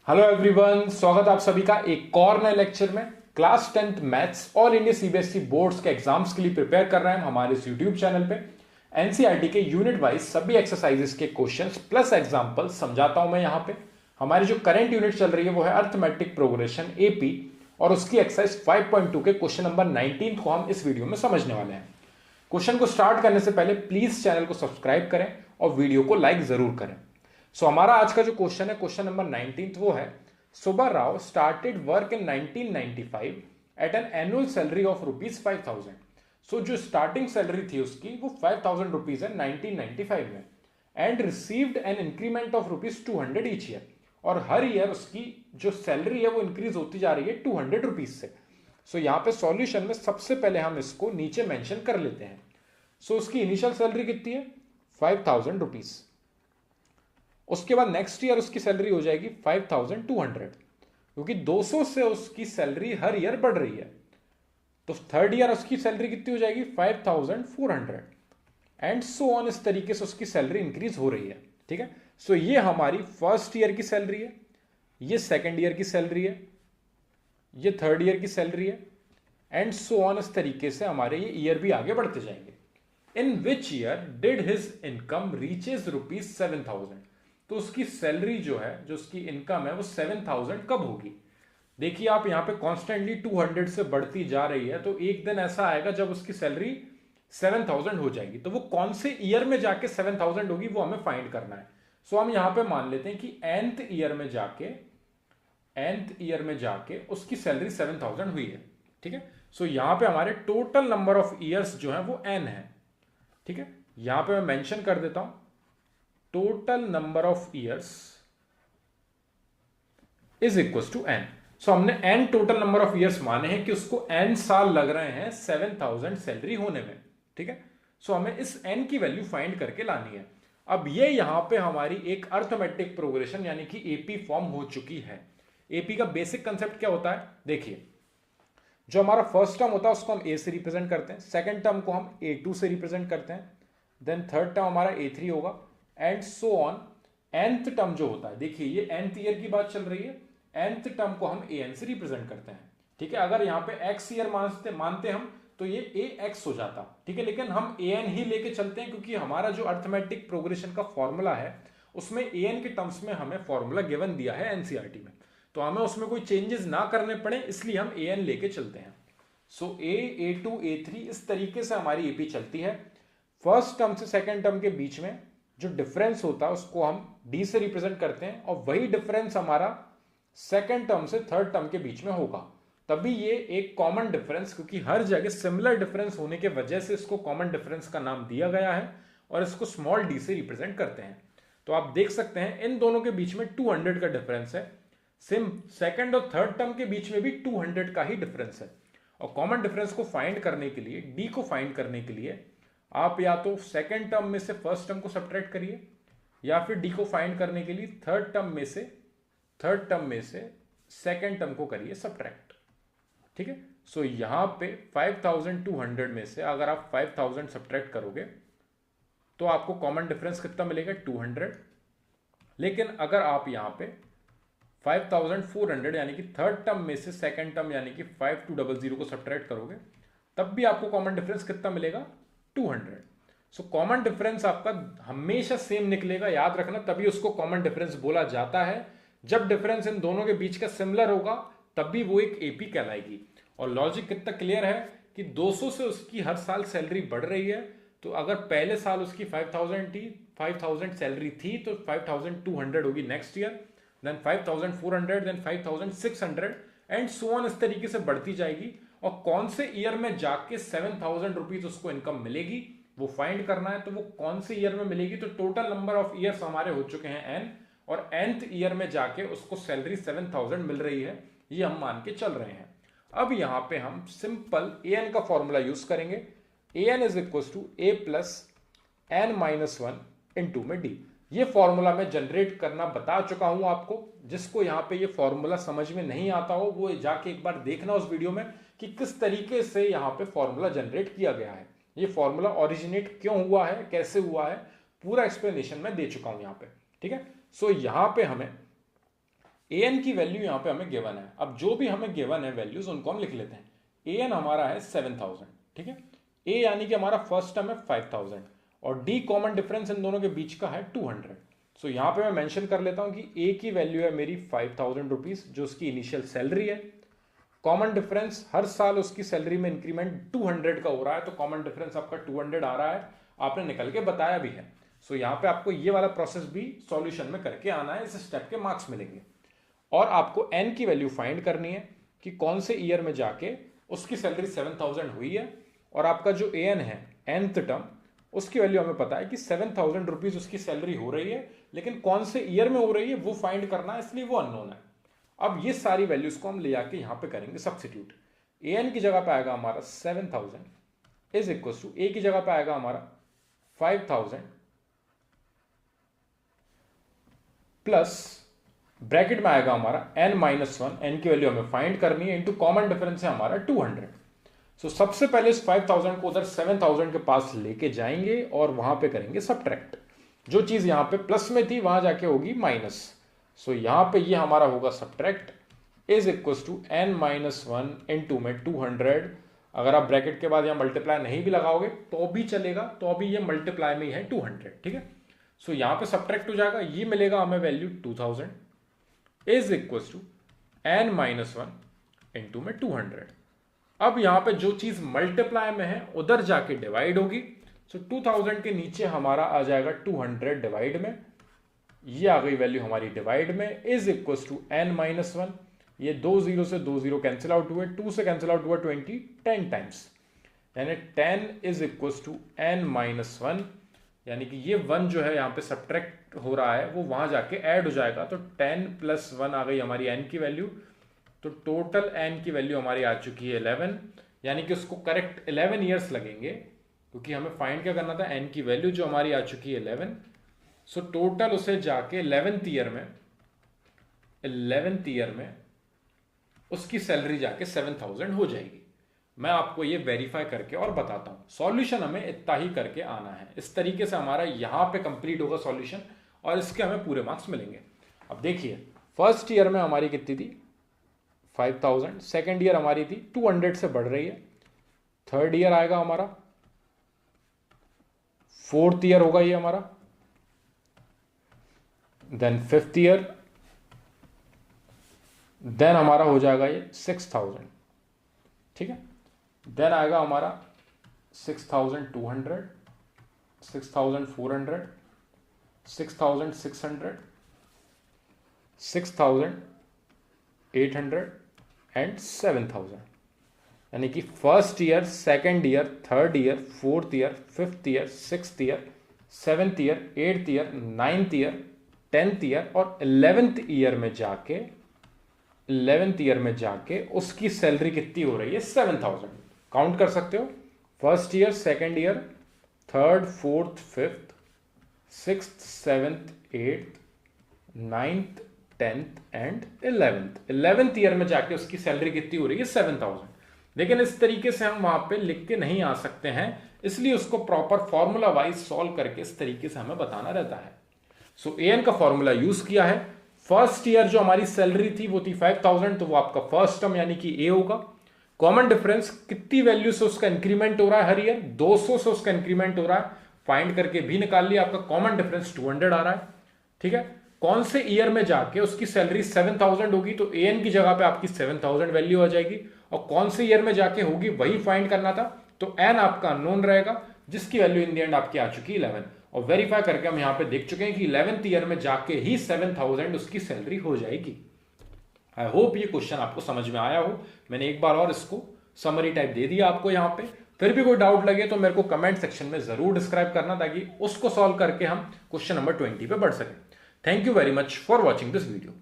Hello everyone, स्वागत आप सभी का एक और नए लेक्चर में। Class 10th maths all India CBSE boards के एग्जाम्स के लिए प्रिपेयर कर रहे हैं हम हमारे इस यूट्यूब चैनल पे। एनसीईआरटी के यूनिट वाइज सभी एक्सरसाइजेस के क्वेश्चंस प्लस एग्जांपल समझाता हूं मैं यहाँ पे। हमारी जो करंट यूनिट चल रही है वो है अर्थमेटिक प्रोग्रेशन एपी, और उसकी एक्सरसाइज 5.2 के क्वेश्चन नंबर 19 को हम इस वीडियो में समझने वाले हैं। क्वेश्चन को स्टार्ट करने से पहले प्लीज चैनल को सब्सक्राइब करें और वीडियो को लाइक जरूर करें। सो हमारा आज का जो क्वेश्चन है, क्वेश्चन नंबर 19 वो है, Subba Rao started work in 1995 at an annual salary of ₹5,000। So जो स्टार्टिंग सैलरी थी उसकी वो 5,000 रुपीज है 1995 में, and received an increment of ₹200 each year. और हर ईयर उसकी जो सैलरी है वो इंक्रीज होती जा रही है 200 रुपीज से। सो यहाँ पे सॉल्यूशन में सबसे पहले हम इसको नीचे मेंशन कर लेते हैं। सो उसकी इनिशियल सैलरी कितनी है? 5,000 रुपीज। उसके बाद नेक्स्ट ईयर उसकी सैलरी हो जाएगी 5,200, क्योंकि 200 से उसकी सैलरी हर ईयर बढ़ रही है। तो थर्ड ईयर उसकी सैलरी कितनी हो जाएगी? 5,400, एंड सो ऑन। इस तरीके से उसकी सैलरी इंक्रीज हो रही है। ठीक है, सो ये हमारी फर्स्ट ईयर की सैलरी है, ये सेकेंड ईयर की सैलरी है, ये थर्ड ईयर की सैलरी है, एंड सो ऑन। इस तरीके से हमारे ये ईयर भी आगे बढ़ते जाएंगे। In which year did his income reaches ₹7,000। तो उसकी सैलरी जो है, जो उसकी इनकम है वो 7,000 कब होगी? देखिए आप यहाँ पे कॉन्स्टेंटली 200 से बढ़ती जा रही है, तो एक दिन ऐसा आएगा जब उसकी सैलरी 7,000 हो जाएगी। तो वो कौन से ईयर में जाके 7,000 होगी वो हमें फाइंड करना है। सो हम यहाँ पे मान लेते हैं कि nth ईयर में जाके उसकी सैलरी 7,000 हुई है। ठीक है, सो यहाँ पे हमारे टोटल नंबर ऑफ ईयर्स जो है वो n है। ठीक है, यहां पे मैं मेंशन कर देता हूं, total number of years is equal to n। So हमने n total number of years माने हैं कि उसको n साल लग रहे हैं 7,000 सैलरी होने में। ठीक है, सो हमें इस n की वैल्यू फाइंड करके लानी है। अब ये यहां पे हमारी एक अर्थमेटिक प्रोग्रेशन यानी कि एपी फॉर्म हो चुकी है। एपी का बेसिक कंसेप्ट क्या होता है? देखिए, जो हमारा फर्स्ट टर्म होता है उसको हम ए से रिप्रेजेंट करते हैं, सेकंड टर्म को हम A2 से रिप्रेजेंट करते हैं, देन थर्ड टर्म हमारा A3 होगा, and so on. nth term जो होता है, देखिए ये nth ईयर की बात चल रही है, nth टर्म को हम an से रिप्रेजेंट करते हैं। ठीक है, अगर यहाँ पे x ईयर मानते हम तो ये ax हो जाता। ठीक है, लेकिन हम an ही लेके चलते हैं क्योंकि हमारा जो अर्थमेटिक प्रोग्रेशन का फॉर्मूला है उसमें an के टर्म्स में हमें फॉर्मूला गिवन दिया है एनसीईआरटी में, तो हमें उसमें कोई चेंजेस ना करने पड़े, इसलिए हम an लेके चलते हैं। सो A2 A3 इस तरीके से हमारी एपी चलती है। फर्स्ट टर्म से सेकंड टर्म के बीच में जो डिफरेंस होता है उसको हम डी से रिप्रेजेंट करते हैं, और वही डिफरेंस हमारा सेकंड टर्म से थर्ड टर्म के बीच में होगा। तभी ये एक कॉमन डिफरेंस, क्योंकि हर जगह सिमिलर डिफरेंस होने के वजह से इसको कॉमन डिफरेंस का नाम दिया गया है, और इसको स्मॉल डी से रिप्रेजेंट करते हैं। तो आप देख सकते हैं इन दोनों के बीच में 200 का डिफरेंस है। सेम सेकंड और थर्ड टर्म के बीच में भी 200 का ही डिफरेंस है। और कॉमन डिफरेंस को फाइंड करने के लिए, डी को फाइंड करने के लिए, आप या तो सेकंड टर्म में से फर्स्ट टर्म को सब्ट्रैक्ट करिए, या फिर डी को फाइंड करने के लिए थर्ड टर्म में से सेकंड टर्म को करिए सब्ट्रैक्ट। ठीक है, सो यहां पे 5,200 में से अगर आप 5,000 सब्ट्रैक्ट करोगे तो आपको कॉमन डिफरेंस कितना मिलेगा? 200। लेकिन अगर आप यहां पे 5,400 यानी कि थर्ड टर्म में से सेकंड टर्म यानी कि 5,200 को सब्ट्रैक्ट करोगे तब भी आपको कॉमन डिफरेंस कितना मिलेगा? 200। सो कॉमन डिफरेंस आपका हमेशा सेम निकलेगा, याद रखना, तभी उसको कॉमन डिफरेंस बोला जाता है। जब डिफरेंस इन दोनों के बीच का सिमिलर होगा तब भी वो एक एपी कहलाएगी। और लॉजिक कितना क्लियर है कि 200 से उसकी हर साल सैलरी बढ़ रही है, तो अगर पहले साल उसकी 5,000 सैलरी थी तो 5,200 होगी next year, then 5,400, then 5,600, and so on. इस तरीके से बढ़ती जाएगी, और कौन से ईयर में जाके 7,000 रुपीज उसको इनकम मिलेगी वो फाइंड करना है। तो वो कौन से ईयर में मिलेगी? तो टोटल नंबर ऑफ ईयर्स हमारे हो चुके हैं n, और nth ईयर में जाके उसको सैलरी 7,000 मिल रही है, ये हम मान के चल रहे हैं। अब यहां पे हम सिंपल an का फॉर्मूला यूज करेंगे। an is equal to a plus n-1 into में d। ये फॉर्मूला मैं जनरेट करना बता चुका हूं आपको। जिसको यहां पे ये फॉर्मूला समझ में नहीं आता हो वो जाके एक बार देखना उस वीडियो में कि किस तरीके से यहां पे फॉर्मूला जनरेट किया गया है, ये फॉर्मूला ओरिजिनेट क्यों हुआ है, कैसे हुआ है, पूरा एक्सप्लेनेशन मैं दे चुका हूं यहां पे। ठीक है, सो यहां पे हमें an की वैल्यू यहाँ पे हमें गिवन है। अब जो भी हमें गिवन है वैल्यूज उनको हम लिख लेते हैं। an हमारा है 7000, ठीक है। a यानी कि हमारा फर्स्ट टर्म है 5000 और d कॉमन डिफरेंस इन दोनों के बीच का है 200। सो यहाँ पे मैं मेंशन कर लेता हूँ कि a की वैल्यू है मेरी 5000 रुपीज जो उसकी इनिशियल सैलरी है। कॉमन डिफरेंस हर साल उसकी सैलरी में इंक्रीमेंट 200 का हो रहा है, तो कॉमन डिफरेंस आपका 200 आ रहा है, आपने निकल के बताया भी है। सो यहाँ पे आपको ये वाला प्रोसेस भी सॉल्यूशन में करके आना है, इस स्टेप के मार्क्स मिलेंगे। और आपको n की वैल्यू फाइंड करनी है कि कौन से ईयर में जाके उसकी सैलरी 7000 हुई है, और आपका जो an है nth टर्म, उसकी वैल्यू हमें पता है कि 7000 रुपीज उसकी सैलरी हो रही है, लेकिन कौन से ईयर में हो रही है वो फाइंड करना है, इसलिए वो अननोन है। अब ये सारी वैल्यूज को हम ले आके यहां पे करेंगे सब्स्टिट्यूट। an की जगह पे आएगा हमारा 7000 इज इक्वल टू a की जगह पे आएगा हमारा 5000 प्लस ब्रैकेट में आएगा हमारा n-1, n की वैल्यू हमें फाइंड करनी है, इंटू कॉमन डिफरेंस है हमारा 200। सो सबसे पहले इस 5000 को उधर 7000 के पास लेके जाएंगे और वहां पे करेंगे सबट्रैक्ट। जो चीज यहां पे प्लस में थी वहां जाके होगी माइनस। सो यहां पे ये हमारा होगा subtract is equal to n-1 into में 200। अगर आप ब्रैकेट के बाद यहां मल्टीप्लाई नहीं भी लगाओगे तो भी चलेगा, तो अभी ये मल्टीप्लाई में ही है 200, ठीक है। सो यहां पे सबट्रैक्ट हो जाएगा, ये मिलेगा हमें value 2000 is equal to n-1 into में 200। अब यहां पे जो चीज मल्टीप्लाई में है उधर जाके डिवाइड होगी। सो 2000 के नीचे हमारा आ जाएगा 200 डिवाइड में, ये आ गई वैल्यू हमारी डिवाइड में, इज इक्वल टू n-1। ये 2 0 से 2 0 कैंसिल आउट हुए, 2 से कैंसिल आउट हुआ 20 10 टाइम्स, यानी 10 इज इक्वल टू n-1, यानी कि ये 1 जो है यहाँ पे सब्ट्रैक्ट हो रहा है वो वहां जाके ऐड हो जाएगा। तो 10 प्लस 1 आ गई हमारी n की वैल्यू, तो टोटल n की वैल्यू हमारी आ चुकी है 11, यानी कि उसको करेक्ट 11 ईयर्स लगेंगे, क्योंकि हमें फाइंड क्या करना था, n की वैल्यू जो हमारी आ चुकी है 11। सो टोटल उसे जाके 11th ईयर में उसकी सैलरी जाके 7000 हो जाएगी। मैं आपको ये वेरीफाई करके और बताता हूं। सॉल्यूशन हमें इतना ही करके आना है, इस तरीके से हमारा यहां पे कंप्लीट होगा सॉल्यूशन और इसके हमें पूरे मार्क्स मिलेंगे। अब देखिए फर्स्ट ईयर में हमारी कितनी थी 5000, सेकेंड ईयर हमारी थी 200 से बढ़ रही है, थर्ड ईयर आएगा हमारा, फोर्थ ईयर होगा ये हमारा, देन फिफ्थ ईयर, देन हमारा हो जाएगा ये 6000, ठीक है। देन आएगा हमारा 6200, 6400, 6600, 6800 एंड 7000, यानी कि first year, second year, third year, fourth year, fifth year, sixth year, seventh year, eighth year, ninth year, 10th year और 11th ईयर में जाके उसकी सैलरी कितनी हो रही है 7000। काउंट कर सकते हो, first year, second year, third, fourth, fifth, sixth, seventh, eighth, ninth, 10th and 11th year में जाके उसकी सैलरी कितनी हो रही है 7000। लेकिन इस तरीके से हम वहां पे लिख के नहीं आ सकते हैं, इसलिए उसको प्रॉपर फॉर्मूला वाइज सॉल्व करके इस तरीके से हमें बताना रहता है। सो an का फॉर्मूला यूज किया है। फर्स्ट ईयर जो हमारी सैलरी थी वो थी 5000, तो वो आपका फर्स्ट टर्म यानी कि a होगा। कॉमन डिफरेंस कितनी वैल्यू से उसका इंक्रीमेंट हो रहा है हर ईयर, 200 से उसका इंक्रीमेंट हो रहा है, फाइंड करके भी निकाल लिया, आपका कॉमन डिफरेंस 200 आ रहा है, ठीक है। कौन से ईयर में जाके उसकी सैलरी 7000 होगी, तो an की जगह पे आपकी 7000 वैल्यू आ जाएगी, और कौन से ईयर में जाके होगी वही फाइंड करना था, तो n आपका अननोन रहेगा, जिसकी वैल्यू इन द एंड आपकी आ चुकी 11। और वेरीफाई करके हम यहां पे देख चुके हैं कि 11th ईयर में जाके ही 7000 उसकी सैलरी हो जाएगी। आई होप ये क्वेश्चन आपको समझ में आया हो। मैंने एक बार और इसको समरी टाइप दे दिया आपको यहां पे। फिर भी कोई डाउट लगे तो मेरे को कमेंट सेक्शन में जरूर डिस्क्राइब करना, ताकि उसको सॉल्व करके हम क्वेश्चन नंबर 20 पे बढ़ सकें। Thank you very much for watching this video.